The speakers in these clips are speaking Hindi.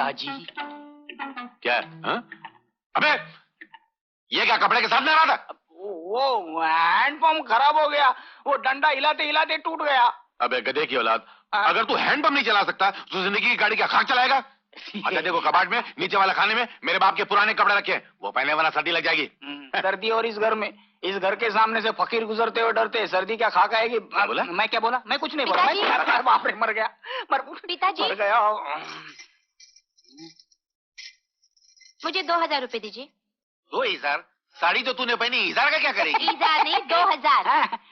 पिताजी। क्या है? अबे ये क्या कपड़े के साथ में आ रहा था? वो हैंडपंप खराब हो गया, वो डंडा हिलाते हिलाते टूट गया। अबे गधे की औलाद, अगर तू हैंडपंप नहीं चला सकता तो जिंदगी की गाड़ी क्या खाक चलाएगा? अच्छा देखो, कबाड़ में नीचे वाला खाने में मेरे बाप के पुराने कपड़े रखे हैं, वो पहले वाला सर्दी लग जाएगी। सर्दी, और इस घर में, इस घर के सामने से फकीर गुजरते हुए डरते, सर्दी क्या खाक आएगी? बोला? मैं क्या बोला? मैं कुछ नहीं बोला। बाप रे, मर गया। पिताजी मर गया। मुझे 2000 रुपए दीजिए। 2000? साड़ी तो तूने पहनी, 1000 का क्या करेगी? 1000 नहीं, 2000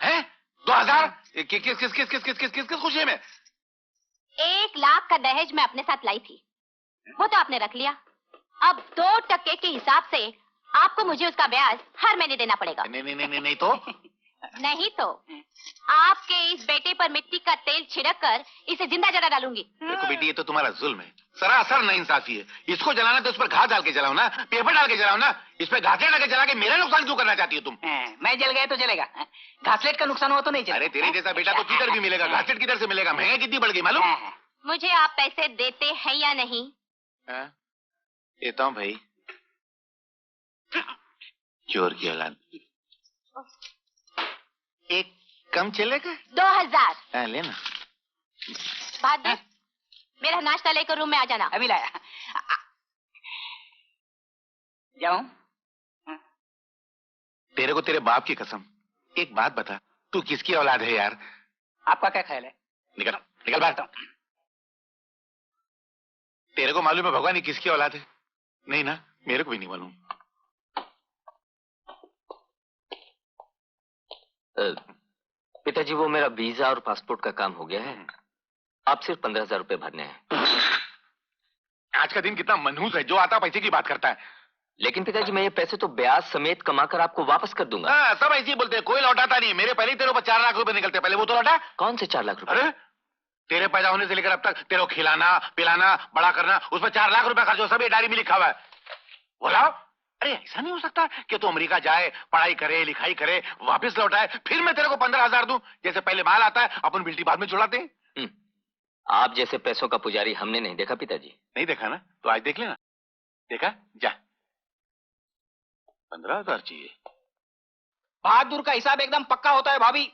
है? 2000? किस खुशी में? 1 लाख का दहेज मैं अपने साथ लाई थी, वो तो आपने रख लिया। अब 2% के हिसाब से आपको मुझे उसका ब्याज हर महीने देना पड़ेगा। नहीं तो? नहीं तो आपके इस बेटे पर मिट्टी का तेल छिड़क कर इसे जिंदा जला डालूंगी। देखो बेटी, ये तो तुम्हारा जुल्म है, सरासर नाइंसाफी है। इसको जलाना तो उस पर घास डाल के जलाओ ना, पेपर डाल के जलाओ ना। इस पे घासलेट डाल के जला के मेरा नुकसान क्यों करना चाहती हो तुम? मैं जल गया तो चलेगा, घासलेट का नुकसान हुआ तो नहीं चलेगा। अरे तेरे जैसा बेटा तो किधर भी मिलेगा, घासलेट किधर से मिलेगा? महंगाई कितनी बढ़ गई मालूम? मुझे आप पैसे देते हैं या नहीं? देता हूँ भाई। चोर की औलाद। एक कम चलेगा? 2000 लेना। बहादुर, मेरा नाश्ता लेकर रूम में आ जाना। अभी लाया। जाऊं? तेरे को तेरे बाप की कसम एक बात बता, तू किसकी औलाद है यार? आपका क्या ख्याल है? निकल निकल बाहर। तेरे को मालूम है भगवान ये किसकी औलाद है? नहीं ना, मेरे को भी नहीं मालूम। पिताजी, वो मेरा वीजा और पासपोर्ट का काम हो गया है, आप सिर्फ 15,000 रुपए भरने हैं। आज का दिन कितना मनहूस है, जो आता पैसे की बात करता है। लेकिन पिताजी, मैं ये पैसे तो ब्याज समेत कमाकर आपको वापस कर दूंगा। सब ऐसे ही बोलते हैं, कोई लौटाता नहीं। मेरे पहले ही तेरे ऊपर 4 लाख रुपए निकलते, पहले वो तो लौटा। कौन से 4 लाख रुपए? अरे तेरे पैदा होने से लेकर अब तक तेरे को खिलाना पिलाना बड़ा करना, उस पर 4 लाख रुपए खर्च हो, सब ये डायरी में लिखा हुआ है। बोला अरे ऐसा नहीं हो सकता कि तू अमेरिका जाए, पढ़ाई करे लिखाई करे, वापस लौटाए, फिर मैं तेरे को 15,000 दूं? जैसे पहले माल आता है अपन बिल्टी बाद में छुड़ाते हैं। आप जैसे पैसों का पुजारी हमने नहीं देखा पिताजी। नहीं देखा ना, तो आज देख लेना। देखा? जा 15,000 चाहिए। बहादुर का हिसाब एकदम पक्का होता है भाभी।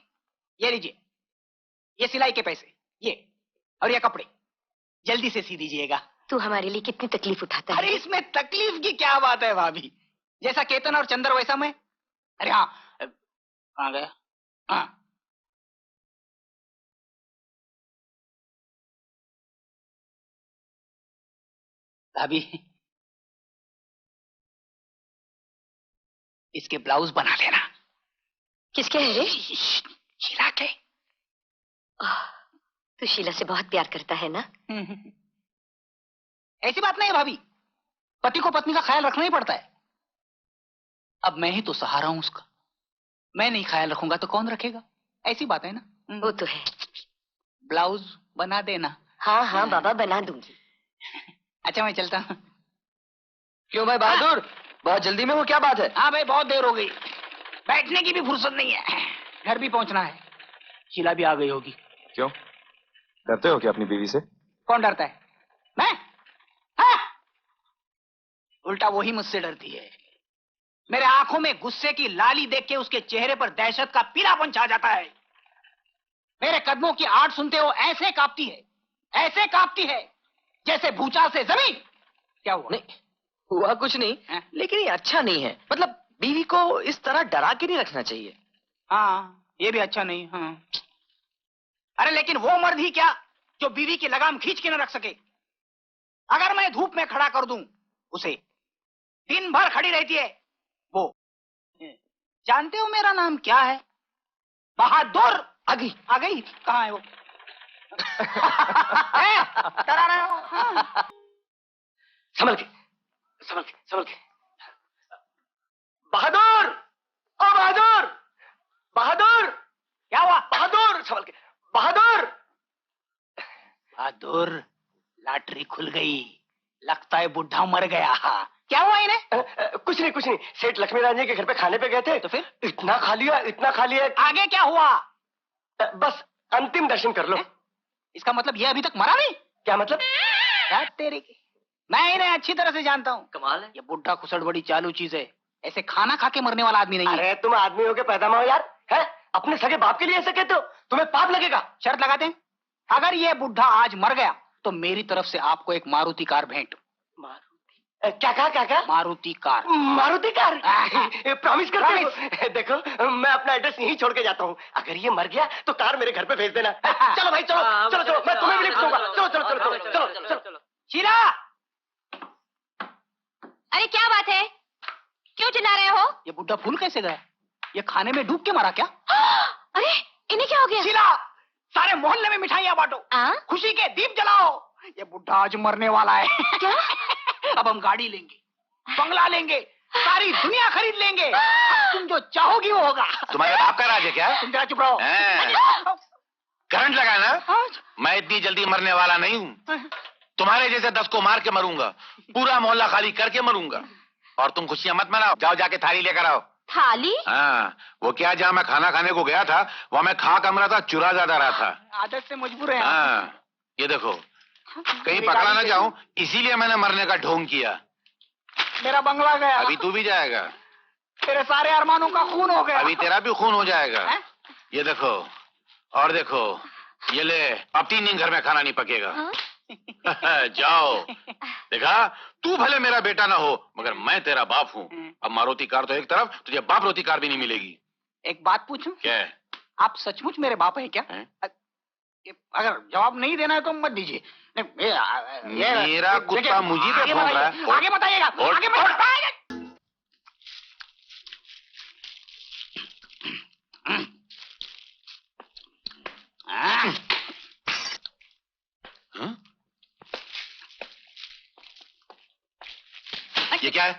ये लीजिए, ये सिलाई के पैसे, ये और ये कपड़े, जल्दी से सी दीजिएगा। तू हमारे लिए कितनी तकलीफ उठाता है। अरे इसमें तकलीफ की क्या बात है भाभी, जैसा केतन और चंद्र वैसा मैं। अरे हाँ, कहाँ गया? हाँ, भाभी इसके ब्लाउज बना लेना। किसके है रे? शीला के। तू शीला से बहुत प्यार करता है ना? ऐसी बात नहीं है भाभी, पति को पत्नी का ख्याल रखना ही पड़ता है। अब मैं ही तो सहारा हूं उसका, मैं नहीं ख्याल रखूंगा तो कौन रखेगा? ऐसी बात है ना। वो तो है। ब्लाउज बना देना। हाँ हाँ बाबा, बना दूंगी। अच्छा मैं चलता हूँ। क्यों भाई बहादुर, बहुत जल्दी में हो, क्या बात है? हाँ भाई, बहुत देर हो गई, बैठने की भी फुर्सत नहीं है, घर भी पहुंचना है। शीला भी आ गई होगी। क्यों, डरते हो क्या अपनी बीवी से? कौन डरता है? मैं? हाँ? उल्टा वही मुझसे डरती है। मेरे आंखों में गुस्से की लाली देख के उसके चेहरे पर दहशत का पीलापन छा जाता है। मेरे कदमों की आवाज सुनते हो ऐसे कांपती है, ऐसे कांपती है जैसे भूचाल से जमीन। क्या हुआ? नहीं हुआ कुछ नहीं है? लेकिन ये अच्छा नहीं है, मतलब बीवी को इस तरह डरा के नहीं रखना चाहिए। हाँ, ये भी अच्छा नहीं। हाँ, अरे लेकिन वो मर्द ही क्या जो बीवी की लगाम खींच के न रख सके। अगर मैं धूप में खड़ा कर दूं उसे, दिन भर खड़ी रहती है वो। जानते हो मेरा नाम क्या है? बहादुर। आ गई कहाँ है वो? डरा रहे हो? हाँ। संभल के संभल के संभल के। बहादुर, ओ बहादुर, बहादुर, क्या हुआ? बहादुर, संभल के। बहादुर, बहादुर, लॉटरी खुल गई, लगता है बुढ़ा मर गया। क्या हुआ इन्हें? कुछ नहीं, सेठ लक्ष्मी राज जी के घर पे खाने पे गए थे, तो फिर इतना खा लिया। आगे क्या हुआ? बस अंतिम दर्शन कर लो। इसका मतलब ये अभी तक मरा नहीं? क्या मतलब? यार तेरे की, मैं इन्हें अच्छी तरह से जानता हूँ। कमाल है। ये बुढ़ा खुसड़ बड़ी चालू चीज है, ऐसे खाना खा के मरने वाला आदमी नहीं है। अरे तुम आदमी हो के पैदा में हो यार, है? अपने सगे बाप के लिए ऐसे कहते हो? तुम्हें पाप लगेगा। शर्त लगाते हैं, अगर ये बुढ़ा आज मर गया तो मेरी तरफ से आपको एक मारुति कार भेंट। क्या कहा, क्या कहा? Maruti car. Maruti car? Promise करते हो? देखो मैं अपना एड्रेस यहीं छोड़ के जाता हूँ, अगर ये मर गया तो कार मेरे घर पे भेज देना। चलो भाई चलो चलो चलो, मैं तुम्हें भी लिफ्ट दूंगा। चलो चलो चलो चलो चलो चलो चलो। शीला, अरे क्या बात है, क्यों चिल्ला रहे हो? ये बुढ़ा फूल कैसे गया? ये खाने में डूब के मरा क्या? अरे इन्हें क्या हो गया? शीला, सारे मोहल्ले में मिठाइयाँ बांटो, खुशी के दीप जलाओ। ये बुढ़ा आज मरने वाला है। क्या? अब हम गाड़ी लेंगे, बंगला लेंगे, सारी दुनिया खरीद लेंगे। तुम जो चाहोगी वो होगा। तुम्हारे बाप का राज है क्या? तुम जरा चुप रहो। करंट लगा ना? मैं इतनी जल्दी मरने वाला नहीं हूँ। तुम्हारे जैसे 10 को मार के मरूंगा, पूरा मोहल्ला खाली करके मरूंगा। और तुम खुशियां मत मनाओ, जाओ जाके थाली लेकर आओ। थाली? हाँ, वो क्या, जहाँ मैं खाना खाने को गया था वहाँ मैं खा कम रहा था, चुरा ज्यादा रहा था। आदत से मजबूर है। हाँ, ये देखो, कहीं पकड़ा ना जाऊं, इसीलिए मैंने मरने का ढोंग किया। मेरा बंगला गया। अभी तू भी जाएगा। तेरे सारे अरमानों का खून हो गया। अभी तेरा भी खून हो जाएगा। ये देखो, और देखो, ये ले, अब 3 दिन घर में खाना नहीं पकेगा। जाओ। देखा, तू भले मेरा बेटा ना हो, मगर मैं तेरा बाप हूँ। अब मारुति कार तो एक तरफ, तुझे बाप रोती कार भी नहीं मिलेगी। एक बात पूछूं? क्या? आप सचमुच मेरे बाप हैं क्या? अगर जवाब नहीं देना है तो मत दीजिए। मेरा कुत्ता मुझे पे भौंक रहा है। आगे बताइएगा, आगे बताइएगा। ये क्या है?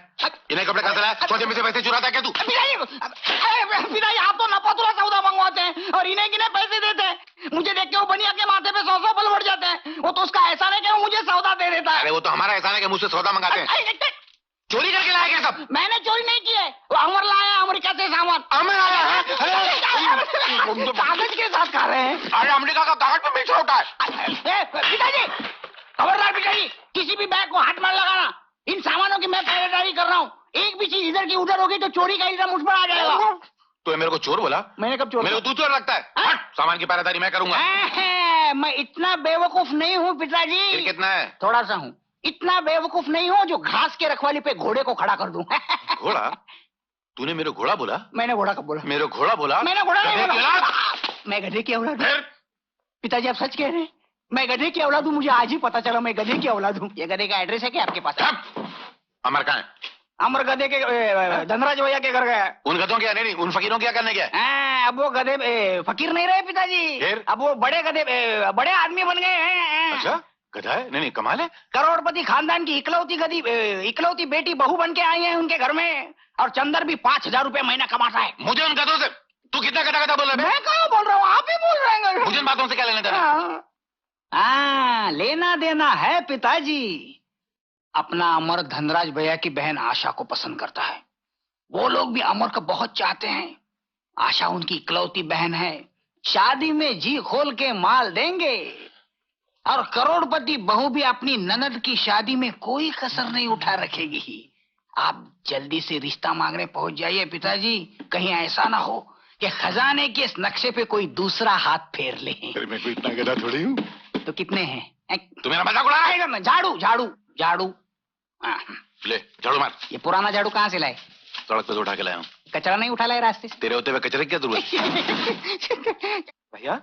इन्हें कपड़े खरीदना है? सोचे में से पैसे चुराता है क्या तू? पिताजी, आप तो नपातुला सौदा मंगवाते हैं और इन्हें किन्हें पैसे देते हैं। मुझे देख के वो बनिया के माथे पे 100 पल बढ़ जाते हैं। वो तो उसका एहसान है कि वो मुझे सौदा दे देता है। अरे वो तो हमारा एहसान है कि मुझसे सौदा मंगाते हैं। चोरी करके लाए क्या सब? मैंने चोरी नहीं की है, वो अमर लाया है अमेरिका से सामान। अमर आया है? कागज के साथ खा रहे हैं। अरे अमेरिका का कागज पे मीठा होता है। पिताजी, खबरदार पिताजी, किसी भी बैग को हाथ में लगाना। इन सामानों की मैं पहरेदारी कर रहा हूँ। एक भी चीज इधर की उधर होगी तो चोरी का इल्जाम मुझ पर आ जाएगा। तो मेरे को चोर बोला? मैंने कब चोर? मेरे को तू चोर लगता है? हट, सामान की पहरेदारी मैं करूंगा। मैं इतना बेवकूफ नहीं हूँ पिताजी। फिर कितना है? थोड़ा सा हूँ। इतना बेवकूफ नहीं हूँ जो घास के रखवाली पे घोड़े को खड़ा कर दूं। घोड़ा? तूने मेरे घोड़ा बोला? मैंने घोड़ा कब बोला? मेरे घोड़ा बोला? मैंने घोड़ा नहीं बोला। मैं गधे की औलाद हूँ। पिताजी आप सच कह रहे हैं? मैं गधे की औलाद हूँ? मुझे आज ही पता चला मैं गधे की औलाद हूँ। ये गधे का एड्रेस है क्या आपके पास? अमर कहाँ है? अमर गधे के धनराज भैया के घर गया। उन गधों क्या? नहीं, उन फकीरों क्या करने गया? अब वो गधे फकीर नहीं रहे पिताजी, अब वो बड़े गधे बड़े आदमी बन गए हैं। अच्छा, गधा है? नहीं, कमाल है। करोड़पति खानदान की इकलौती बेटी बहू बन के आई है उनके घर में, और चंदर भी 5,000 रुपए महीना कमाता है। मुझे उन गधों से तू कितना गधा गधा बोल रहा है? मैं कहाँ बोल रहा हूँ, आप ही बोल रहे हैं। मुझे इन बातों से क्या लेना देना? लेना देना है पिताजी। अपना अमर धनराज भैया की बहन आशा को पसंद करता है। वो लोग भी अमर को बहुत चाहते हैं। आशा उनकी इकलौती बहन है। शादी में जी खोल के माल देंगे, और करोड़पति बहू भी अपनी ननद की शादी में कोई कसर नहीं उठा रखेगी। आप जल्दी से रिश्ता मांगने पहुंच जाइए पिताजी, कहीं ऐसा ना हो कि खजाने के इस नक्शे पे कोई दूसरा हाथ फेर ले। मैं कोई इतना गधा थोड़ी हूँ। तो कितने हैं? तू मेरा मजाक उड़ा रहा है? झाड़ू झाड़ू झाड़ू। ले झाड़ू मार। ये पुराना झाड़ू कहाँ से लाए? सड़क पे से उठा के लाया हूँ। कचरा नहीं उठा लाए रास्ते से? तेरे होते हुए कचरे की क्या जरूरत? भैया,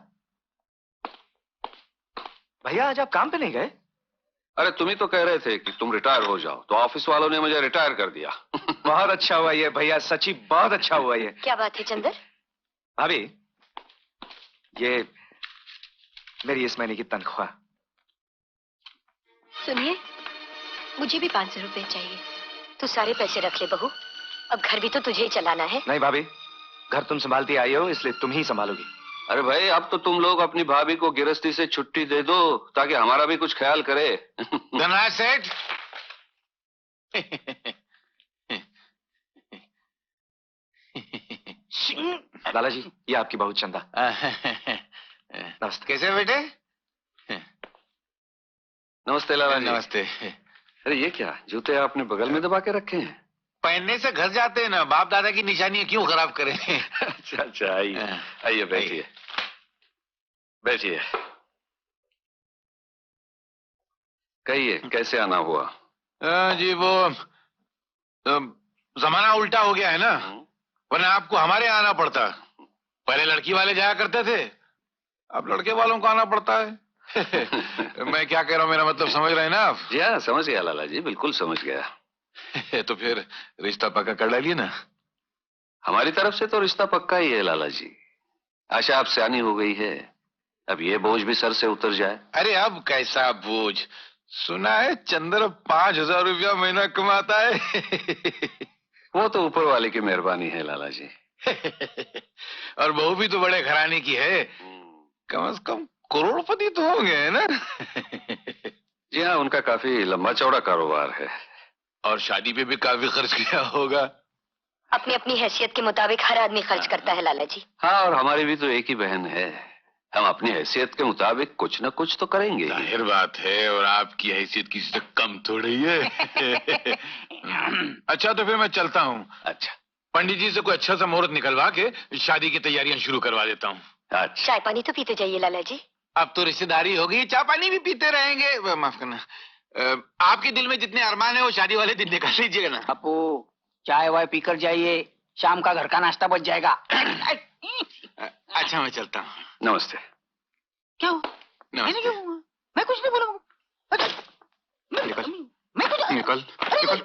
भैया आज आप काम पे नहीं गए? अरे तुम ही तो कह रहे थे कि तुम रिटायर हो जाओ, तो ऑफिस वालों ने मुझे रिटायर कर दिया। बहुत अच्छा हुआ ये भैया, सच्ची बहुत अच्छा हुआ ये। क्या बात है चंदर? भाभी, ये मेरी इस महीने की तनख्वाह। सुनिए, मुझे भी 500 रुपए चाहिए। तू सारे पैसे रख ले बहू, अब घर भी तो तुझे ही चलाना है। नहीं भाभी, घर तुम संभालती आई हो इसलिए तुम ही संभालोगी। अरे भाई, अब तो तुम लोग अपनी भाभी को गिरस्ती से छुट्टी दे दो ताकि हमारा भी कुछ ख्याल करे। धनराज सेठ, लाला जी, ये आपकी बहू चंदा। नमस्ते। कैसे बेटे? नमस्ते लाला जी। नमस्ते। अरे ये क्या, जूते आपने बगल में दबा के रखे हैं? पहनने से घर जाते हैं ना, बाप दादा की निशानियां क्यों खराब करें। अच्छा अच्छा, आइए आइए, बैठिए बैठिए। कहिए कैसे आना हुआ? जी वो जमाना उल्टा हो गया है ना, वरना आपको हमारे यहाँ आना पड़ता। पहले लड़की वाले जाया करते थे, अब लड़के वालों को आना पड़ता है। मैं क्या कह रहा हूँ, मेरा मतलब समझ रहे हैं ना आप? जी हाँ, समझ गया लाला जी, बिल्कुल समझ गया। तो फिर रिश्ता पक्का कर डालिए ना। हमारी तरफ से तो रिश्ता पक्का ही है लाला जी। आशा आप सियानी हो गई है, अब ये बोझ भी सर से उतर जाए। अरे अब कैसा बोझ, सुना है चंद्र 5,000 रुपया महीना कमाता है। वो तो ऊपर वाले की मेहरबानी है लाला जी। और बहू भी तो बड़े घराने की है, कम से कम करोड़पति तो होंगे, है ना? जी हाँ, उनका काफी लंबा चौड़ा कारोबार है। और शादी पे भी काफी खर्च किया होगा। अपनी अपनी हैसियत के मुताबिक हर आदमी खर्च करता है लाला जी। हाँ, और हमारी भी तो एक ही बहन है, हम अपनी हैसियत के मुताबिक कुछ न कुछ तो करेंगे। जाहिर बात है, और आपकी हैसियत किसी से कम थोड़ी है। अच्छा तो फिर मैं चलता हूँ। अच्छा, पंडित जी से कोई अच्छा सा मुहूर्त निकलवा के शादी की तैयारियां शुरू करवा देता हूँ। अच्छा। चाय पानी तो पीते जाइए लाला जी। अब तो रिश्तेदारी होगी, चाय पानी भी पीते रहेंगे। माफ करना, आपके दिल में जितने अरमान है वो शादी वाले दिन निकाल लीजिएगा ना। अपू चाय वाय पीकर जाइए, शाम का घर का नाश्ता बच जाएगा। अच्छा मैं चलता हूँ। नमस्ते। क्या हुआ? नमस्ते। क्यों हुआ? मैं कुछ नहीं बोला। निकल निकल।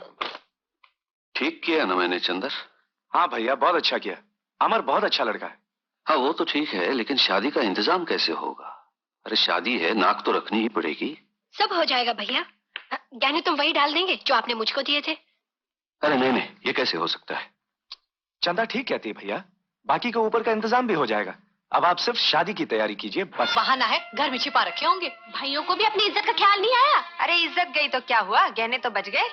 ठीक किया ना मैंने चंदर? हाँ भैया, बहुत अच्छा किया। अमर बहुत अच्छा लड़का है। हाँ वो तो ठीक है, लेकिन शादी का इंतजाम कैसे होगा? अरे शादी है, नाक तो रखनी ही पड़ेगी। सब हो जाएगा भैया, गहने तुम वही डाल देंगे जो आपने मुझको दिए थे। अरे नहीं नहीं, ये कैसे हो सकता है? चंदा ठीक कहती है भैया, बाकी के ऊपर का इंतजाम भी हो जाएगा। अब आप सिर्फ शादी की तैयारी कीजिए बस। बहाना है, घर में छिपा रखे होंगे। भाइयों को भी अपनी इज्जत का ख्याल नहीं आया। अरे इज्जत गई तो क्या हुआ, गहने तो बच गए।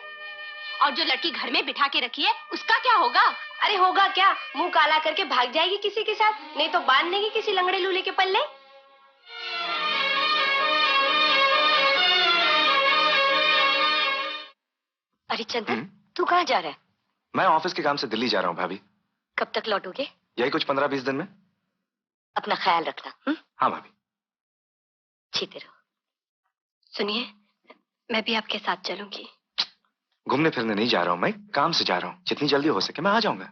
और जो लड़की घर में बिठा के रखी है उसका क्या होगा? अरे होगा क्या, मुंह काला करके भाग जाएगी किसी के साथ, नहीं तो बांध देंगे किसी लंगड़े लूले के पल्ले। अरे चंदन, तू कहाँ जा रहा है? मैं ऑफिस के काम से दिल्ली जा रहा हूँ भाभी। कब तक लौटोगे? यही कुछ 15-20 दिन में। अपना ख्याल रखना। हाँ भाभी। जीते रहो। सुनिए, मैं भी आपके साथ चलूंगी। घूमने फिरने नहीं जा रहा हूँ, मैं काम से जा रहा हूँ। जितनी जल्दी हो सके मैं आ जाऊंगा।